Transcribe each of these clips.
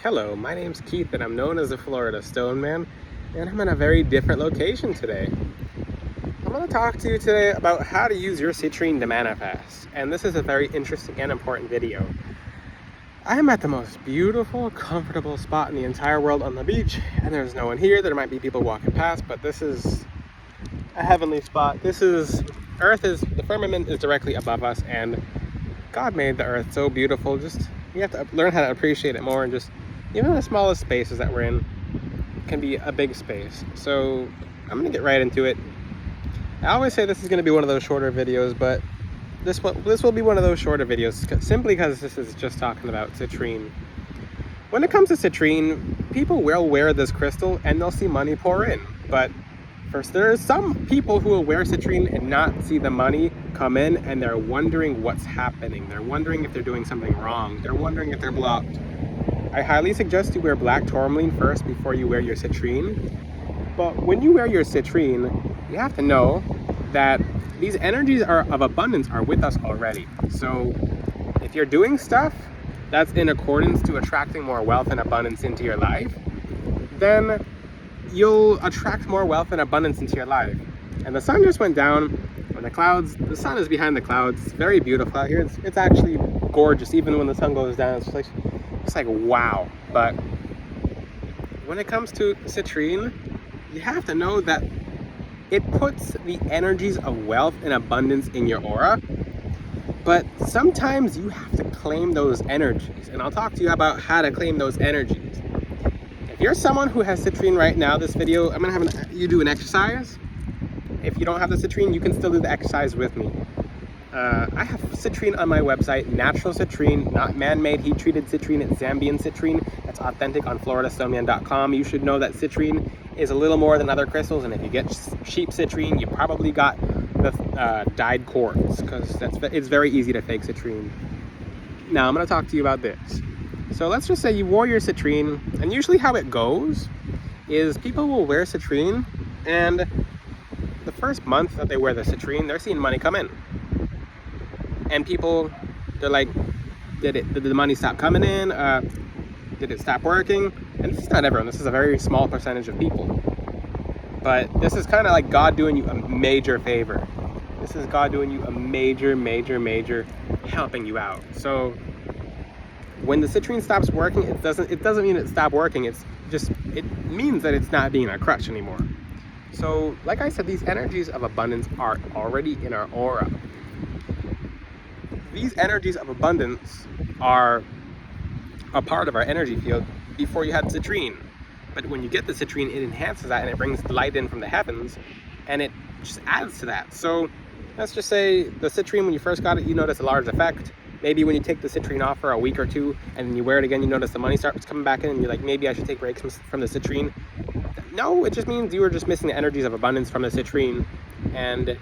Hello, my name's Keith and I'm known as the Florida Stone Man, and I'm in a very different location today. I'm going to talk to you today about how to use your citrine to manifest, and this is a very interesting and important video. I am at the most beautiful, comfortable spot in the entire world on the beach, and there's no one here. There might be people walking past, but this is a heavenly spot. The firmament is directly above us, and God made the earth so beautiful. You have to learn how to appreciate it more, and just even the smallest spaces that we're in can be a big space. So I'm gonna get right into it. I always say this is gonna be one of those shorter videos, but this will be one of those shorter videos simply because this is just talking about citrine. When it comes to citrine, people will wear this crystal and they'll see money pour in. But first, there are some people who will wear citrine and not see the money come in, and they're wondering what's happening. They're wondering if they're doing something wrong. They're wondering if they're blocked. I highly suggest you wear black tourmaline first before you wear your citrine. But when you wear your citrine, you have to know that these energies of abundance are with us already. So if you're doing stuff that's in accordance to attracting more wealth and abundance into your life, then you'll attract more wealth and abundance into your life. And the sun just went down. The sun is behind the clouds. It's very beautiful out here. It's actually gorgeous. Even when the sun goes down, it's like wow. But when it comes to citrine, you have to know that it puts the energies of wealth and abundance in your aura. But sometimes you have to claim those energies. And I'll talk to you about how to claim those energies. If you're someone who has citrine right now, this video, I'm gonna have you do an exercise. If you don't have the citrine, you can still do the exercise with me. I have citrine on my website, natural citrine, not man-made heat-treated citrine. It's Zambian citrine. That's authentic on floridastoneman.com. You should know that citrine is a little more than other crystals, and if you get cheap citrine, you probably got the dyed quartz, because it's very easy to fake citrine. Now, I'm going to talk to you about this. So let's just say you wore your citrine, and usually how it goes is people will wear citrine, and the first month that they wear the citrine, they're seeing money come in. And people, they're like, did the money stop coming in? Did it stop working? And this is not everyone. This is a very small percentage of people. But this is kind of like God doing you a major favor. This is God doing you a major helping you out. So when the citrine stops working, it doesn't mean it stopped working. It means that it's not being a crutch anymore. So like I said, these energies of abundance are already in our aura. These energies of abundance are a part of our energy field before you had citrine. But when you get the citrine, it enhances that, and it brings light in from the heavens, and it just adds to that. So let's just say the citrine, when you first got it, you notice a large effect. Maybe when you take the citrine off for a week or two and then you wear it again, you notice the money starts coming back in, and you're like, maybe I should take breaks from the citrine. No, it just means you were just missing the energies of abundance from the citrine, and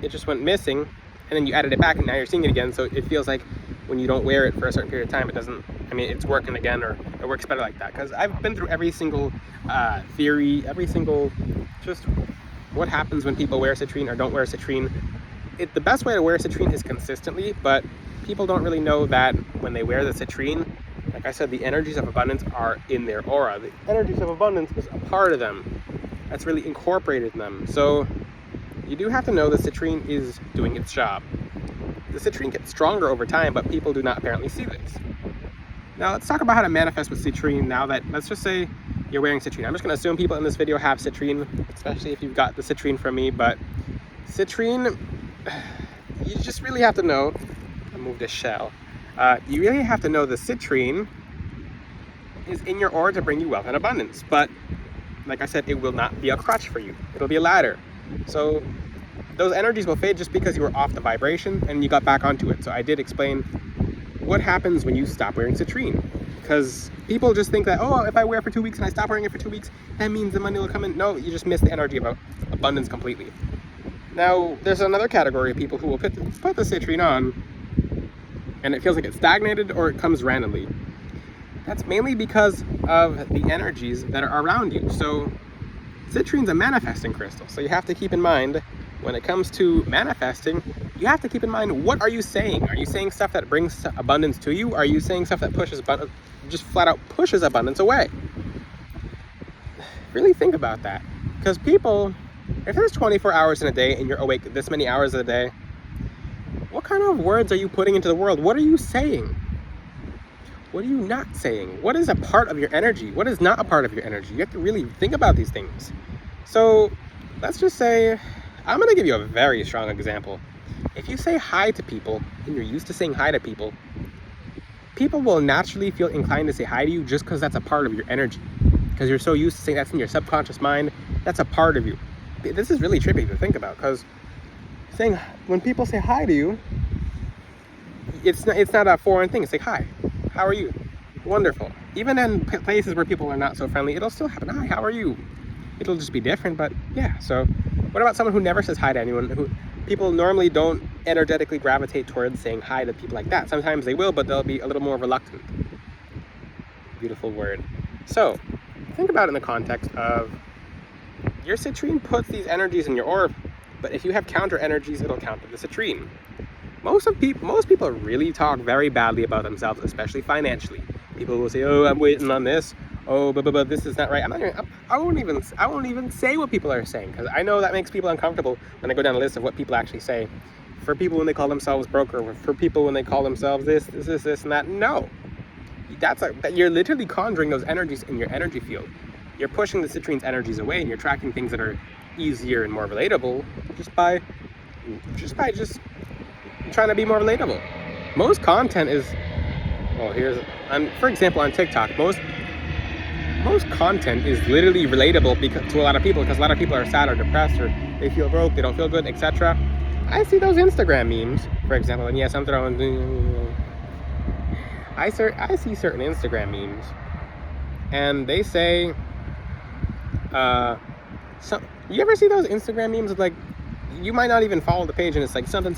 it just went missing, and then you added it back, and now you're seeing it again. So it feels like when you don't wear it for a certain period of time, it's working again, or it works better like that. Because I've been through every single theory, just what happens when people wear citrine or don't wear citrine. The best way to wear citrine is consistently, but people don't really know that when they wear the citrine, like I said, the energies of abundance are in their aura. The energies of abundance is a part of them that's really incorporated in them. So you do have to know the citrine is doing its job. The citrine gets stronger over time, but people do not apparently see this. Now let's talk about how to manifest with citrine. Now that, let's just say you're wearing citrine. I'm just going to assume people in this video have citrine, especially if you've got the citrine from me. But citrine, you just really have to know. I moved a shell. You really have to know the citrine is in your aura to bring you wealth and abundance. But like I said, it will not be a crutch for you. It'll be a ladder. So those energies will fade just because you were off the vibration and you got back onto it. So I did explain what happens when you stop wearing citrine. Because people just think that, oh, if I wear it for 2 weeks and I stop wearing it for 2 weeks, that means the money will come in. No, you just miss the energy of abundance completely. Now, there's another category of people who will put the citrine on and it feels like it's stagnated or it comes randomly. That's mainly because of the energies that are around you. So citrine's a manifesting crystal. So you have to keep in mind, when it comes to manifesting, you have to keep in mind, what are you saying? Are you saying stuff that brings abundance to you? Are you saying stuff that pushes abundance, just flat out pushes abundance away? Really think about that. Because people, if there's 24 hours in a day and you're awake this many hours a day, what kind of words are you putting into the world? What are you saying? What are you not saying? What is a part of your energy? What is not a part of your energy? You have to really think about these things. So let's just say, I'm going to give you a very strong example. If you say hi to people and you're used to saying hi to people, people will naturally feel inclined to say hi to you just because that's a part of your energy. Because you're so used to saying, that's in your subconscious mind, that's a part of you. This is really trippy to think about, because saying, when people say hi to you, it's not a foreign thing. It's like, hi, how are you? Wonderful. Even in places where people are not so friendly, it'll still happen. Hi, how are you? It'll just be different, but yeah. So what about someone who never says hi to anyone? Who people normally don't energetically gravitate towards saying hi to people like that. Sometimes they will, but they'll be a little more reluctant. Beautiful word. So think about it in the context of your citrine puts these energies in your aura, but if you have counter energies, it'll counter the citrine. Most people really talk very badly about themselves, especially financially. People will say, "Oh, I'm waiting on this. Oh, but this is not right." I won't even say what people are saying, because I know that makes people uncomfortable when I go down a list of what people actually say. For people when they call themselves broker, or for people when they call themselves this, and that. No, you're literally conjuring those energies in your energy field. You're pushing the citrine's energies away, and you're tracking things that are easier and more relatable just by trying to be more relatable. Most content is, for example, on TikTok, most content is literally relatable to a lot of people, because a lot of people are sad or depressed, or they feel broke, they don't feel good, etc. I see those Instagram memes, for example, and yes, I'm throwing. I see certain Instagram memes, and they say, you ever see those Instagram memes of, like, you might not even follow the page, and it's like something,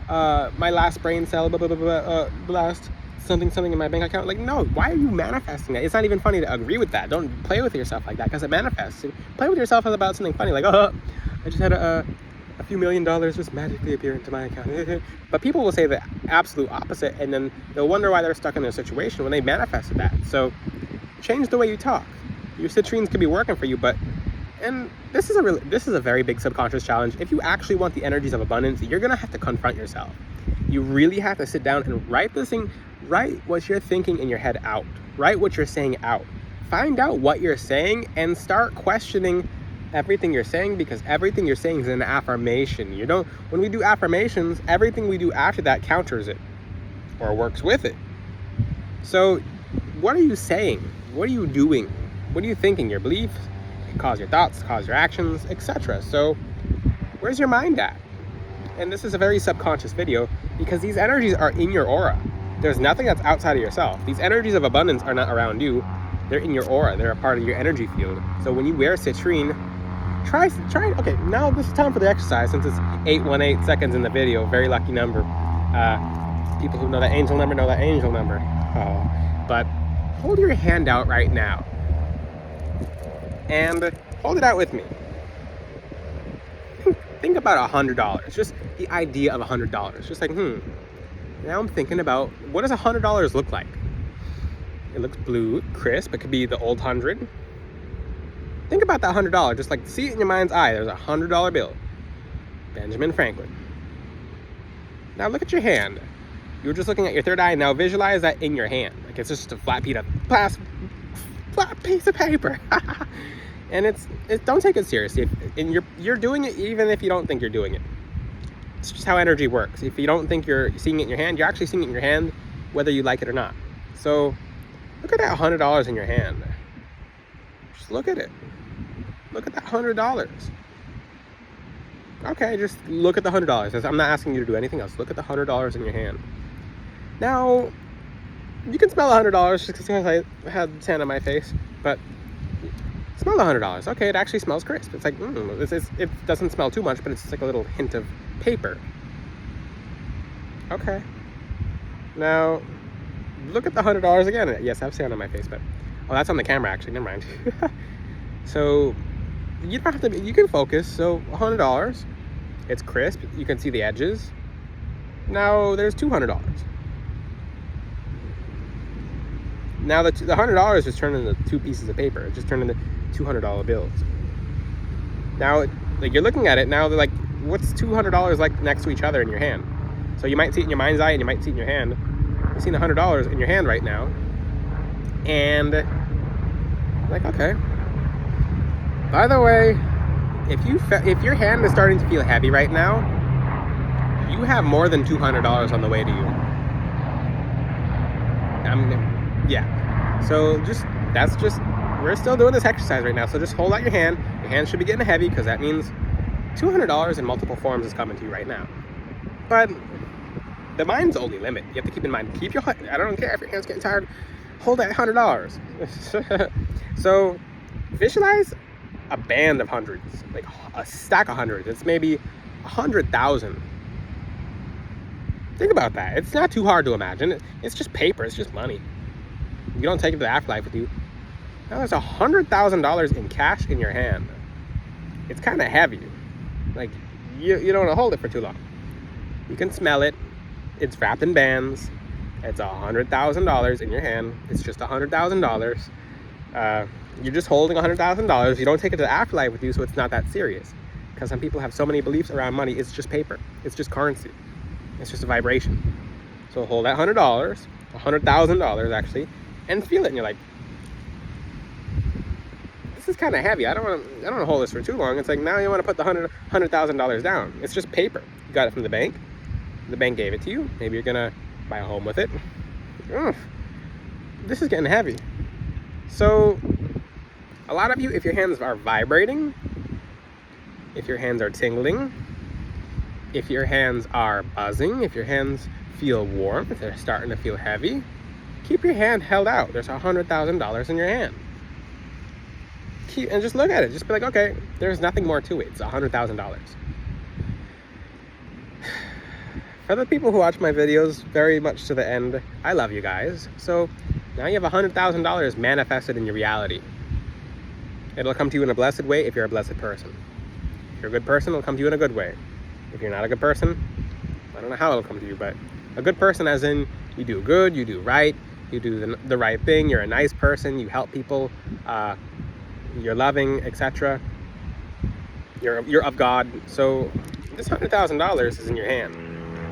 my last brain cell, blast, something in my bank account. Like, no, why are you manifesting that? It's not even funny to agree with that. Don't play with yourself like that, because it manifests. Play with yourself about something funny, like, I just had a few $1 million just magically appear into my account. But people will say the absolute opposite, and then they'll wonder why they're stuck in their situation when they manifested that. So change the way you talk. Your citrines could be working for you, and this is a very big subconscious challenge. If you actually want the energies of abundance, you're gonna have to confront yourself. You really have to sit down and write what you're thinking in your head out. Write what you're saying out. Find out what you're saying and start questioning everything you're saying, because everything you're saying is an affirmation. When we do affirmations, everything we do after that counters it or works with it. So what are you saying? What are you doing? What are you thinking? Your beliefs cause your thoughts, cause your actions, etc. So where's your mind at? And this is a very subconscious video, because these energies are in your aura. There's nothing that's outside of yourself. These energies of abundance are not around you. They're in your aura. They're a part of your energy field. So when you wear citrine, try. Okay, now this is time for the exercise, since it's 818 seconds in the video. Very lucky number. People who know that angel number know that angel number. But hold your hand out right now, and hold it out with me. Think about $100. Just the idea of $100. Just like, now I'm thinking about, what does $100 look like? It looks blue, crisp. It could be the old 100. Think about that $100. Just like, see it in your mind's eye. There's a $100 bill. Benjamin Franklin. Now look at your hand. You were just looking at your third eye. Now visualize that in your hand. Like it's just a flat piece of paper. And don't take it seriously. And you're doing it even if you don't think you're doing it. It's just how energy works. If you don't think you're seeing it in your hand, you're actually seeing it in your hand, whether you like it or not. So look at that $100 in your hand. Just look at it. Look at that $100. Okay, just look at the $100. I'm not asking you to do anything else. Look at the $100 in your hand. Now, you can smell $100 just because I had sand on my face, but smell the $100. Okay, it actually smells crisp. It's like, it doesn't smell too much, but it's like a little hint of paper. Okay. Now, look at the $100 again. Yes, I have sand on my face, but that's on the camera actually. Never mind. So you don't have to. You can focus. So $100. It's crisp. You can see the edges. Now there's $200. Now the $100 just turned into 2 pieces of paper. It just turned into $200 bills. Now, like, you're looking at it now, they're like, what's $200 like next to each other in your hand? So you might see it in your mind's eye and you might see it in your hand. You're seeing $100 in your hand right now. And like, okay. By the way, if your hand is starting to feel heavy right now, you have more than $200 on the way to you. Yeah. So we're still doing this exercise right now. So just hold out your hand. Your hand should be getting heavy because that means $200 in multiple forms is coming to you right now. But the mind's only limit. You have to keep in mind. I don't care if your hand's getting tired. Hold that $100. So visualize a band of hundreds, like a stack of hundreds. It's maybe 100,000. Think about that. It's not too hard to imagine. It's just paper. It's just money. You don't take it to the afterlife with you. Now there's $100,000 in cash in your hand. It's kind of heavy. Like, you don't want to hold it for too long. You can smell it. It's wrapped in bands. It's $100,000 in your hand. It's just $100,000. You're just holding $100,000. You don't take it to the afterlife with you, so it's not that serious. Because some people have so many beliefs around money. It's just paper. It's just currency. It's just a vibration. So hold that $100, $100,000 actually, and feel it. And you're like, this is kind of heavy. I don't want to hold this for too long. It's like, now you want to put the $100,000 down. It's just paper. You got it from the bank. The bank gave it to you. Maybe you're gonna buy a home with it. This is getting heavy. So a lot of you, if your hands are vibrating, if your hands are tingling, if your hands are buzzing, if your hands feel warm, if they're starting to feel heavy, keep your hand held out. There's $100,000 in your hand. And just look at it. Just be like, okay, there's nothing more to it. It's $100,000. For the people who watch my videos very much to the end, I love you guys. So now you have $100,000 manifested in your reality. It'll come to you in a blessed way if you're a blessed person. If you're a good person, it'll come to you in a good way. If you're not a good person, I don't know how it'll come to you, but a good person as in you do good, you do right, you do the right thing, you're a nice person, you help people, you're loving, etc. You're of God. So this $100,000 is in your hand.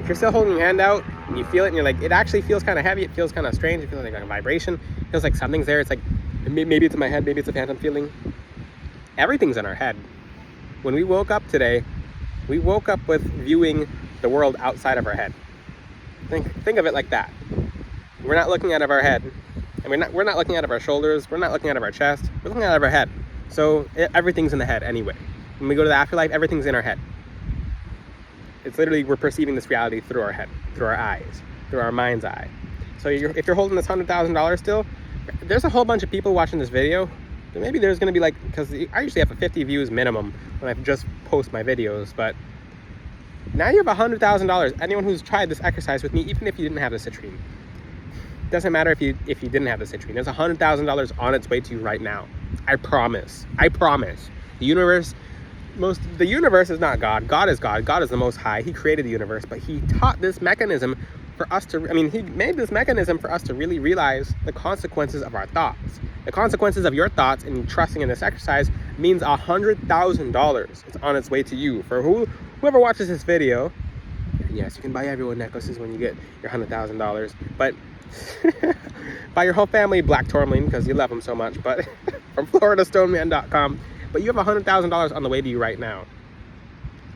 If you're still holding your hand out and you feel it and you're like, it actually feels kind of heavy, it feels kind of strange, it feels like a vibration, it feels like something's there, it's like, maybe it's in my head, maybe it's a phantom feeling. Everything's in our head. When we woke up today, we woke up with viewing the world outside of our head. Think of it like that. We're not looking out of our head, and we're not looking out of our shoulders, we're not looking out of our chest, we're looking out of our head. So everything's in the head anyway. When we go to the afterlife, everything's in our head. It's literally, we're perceiving this reality through our head, through our eyes, through our mind's eye. So if you're holding this $100,000 still, there's a whole bunch of people watching this video. Maybe there's going to be like, because I usually have a 50 views minimum when I just post my videos, but now you have $100,000. Anyone who's tried this exercise with me, even if you didn't have the Citrine, doesn't matter if you didn't have the Citrine, there's $100,000 on its way to you right now. I promise. The universe is not God. God is God. God is the Most High. He created the universe, but he taught this mechanism for us to, he made this mechanism for us to really realize the consequences of our thoughts. The consequences of your thoughts and trusting in this exercise means $100,000. It's on its way to you. For whoever watches this video, and yes, you can buy everyone necklaces when you get your $100,000, but buy your whole family black tourmaline because you love them so much, but from floridastoneman.com. But you have $100,000 on the way to you right now.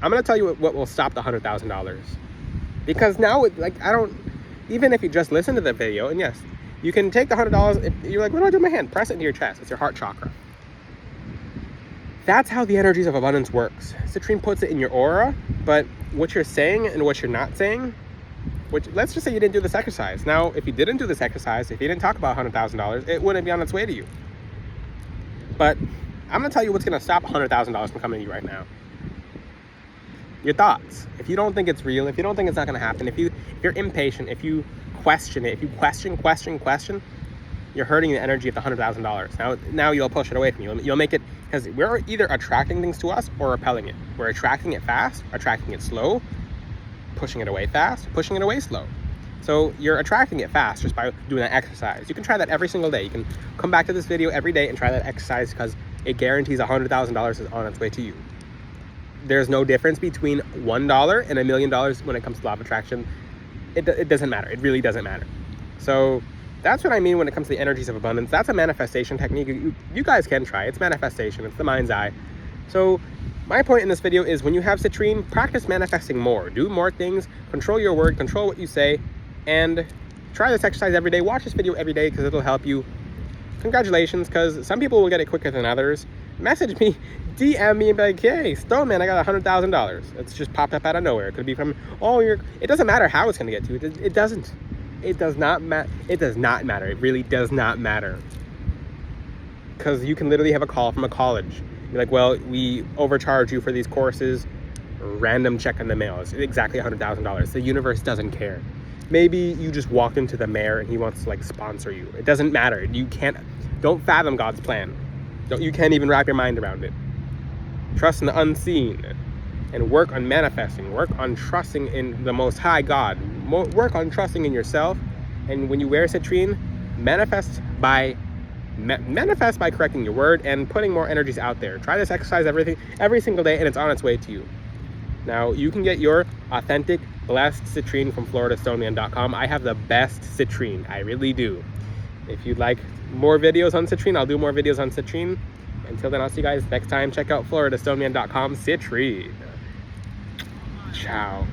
I'm going to tell you what will stop the $100,000. Because now, even if you just listen to the video, and yes, you can take the $100, if you're like, what do I do with my hand? Press it into your chest. It's your heart chakra. That's how the energies of abundance works. Citrine puts it in your aura, but what you're saying and what you're not saying, let's just say you didn't do this exercise. Now, if you didn't do this exercise, if you didn't talk about $100,000, it wouldn't be on its way to you. But I'm going to tell you what's going to stop $100,000 from coming to you right now. Your thoughts. If you don't think it's real, if you don't think it's not going to happen, if you're impatient, if you question it, if you question, you're hurting the energy of the $100,000. Now you'll push it away from you. You'll make it, because we're either attracting things to us or repelling it. We're attracting it fast, attracting it slow, pushing it away fast, pushing it away slow. So you're attracting it fast just by doing that exercise. You can try that every single day. You can come back to this video every day and try that exercise, because it guarantees $100,000 is on its way to you. There's no difference between $1 and $1 million when it comes to law of attraction. It doesn't matter. It really doesn't matter. So that's what I mean when it comes to the energies of abundance. That's a manifestation technique. You guys can try. It's manifestation. It's the mind's eye. So my point in this video is, when you have Citrine, practice manifesting more. Do more things. Control your word. Control what you say. And try this exercise every day. Watch this video every day, because it'll help you. Congratulations, because some people will get it quicker than others. Message me, DM me, and be like, hey, Stone Man, I got $100,000. It's just popped up out of nowhere. It could be from, it doesn't matter how it's going to get to you. It doesn't. It does not matter. It does not matter. It really does not matter. Because you can literally have a call from a college. Be like, well, we overcharge you for these courses. Random check in the mail. It's exactly $100,000. The universe doesn't care. Maybe you just walked into the mayor and he wants to like sponsor you. It doesn't matter. Don't fathom God's plan. You can't even wrap your mind around it. Trust in the unseen and work on manifesting. Work on trusting in the Most High God. Work on trusting in yourself. And when you wear Citrine, manifest by correcting your word and putting more energies out there. Try this exercise every single day, and it's on its way to you. Now, you can get your authentic, blessed Citrine from FloridaStoneman.com. I have the best Citrine. I really do. If you'd like more videos on Citrine, I'll do more videos on Citrine. Until then, I'll see you guys next time. Check out FloridaStoneman.com. Citrine. Ciao.